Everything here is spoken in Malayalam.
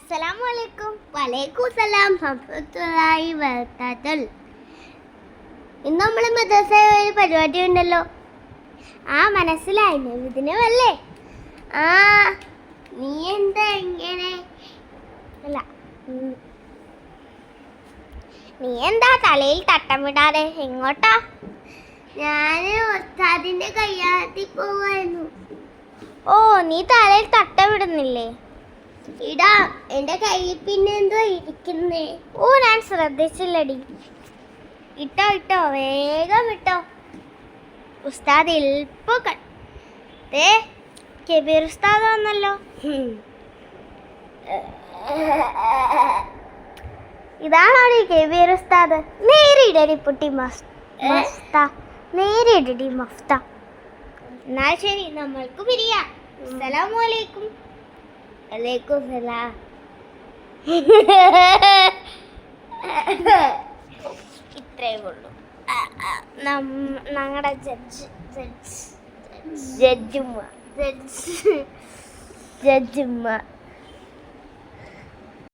അസ്സലാമലൈക്കും. വലൈക്കും സലാം റഹ്മത്തുള്ളാഹി വബറകാതുഹു. ഇന്ന് നമ്മൾ മദ്രസയിൽ ഒരു പരിപാടി ഉണ്ടല്ലോ. മനസ്സിലായി, ഇതിനല്ലേ? നീ എന്താ ഇങ്ങനെ? അല്ല, നീ എന്താ തലയിൽ തട്ടമിടാതെ എങ്ങോട്ടാ? ഞാൻ ഉസ്താദിന്റെ കയ്യാത്തി പോവായിരുന്നു. നീ തലയിൽ തട്ടമിടുന്നില്ലേ? ഇടാം. എന്റെ കയ്യിൽ പിന്നെ എന്തോ ഇരിക്കുന്നേ. ഞാൻ ശ്രദ്ധിച്ചില്ലടി. ഇട്ടോ വേഗം ഇട്ടോ. ഉസ്താദ് ഇൽപ്പോ കബീർ ഉസ്താദ് വന്നല്ലോ. ഇതാണോ കബീർ ഉസ്താദ്? നേരിടടി പൊട്ടി മഫ്ത, നേരിടടി മഫ്ത. എന്നാൽ ശരി, നമ്മൾക്ക് പിരിയാം. അസ്സലാമു അലൈക്കും. വലൈക്കും സലാം. ഇത്രയേ ഉള്ളൂ. ഞങ്ങളുടെ ജഡ്ജുമ്മ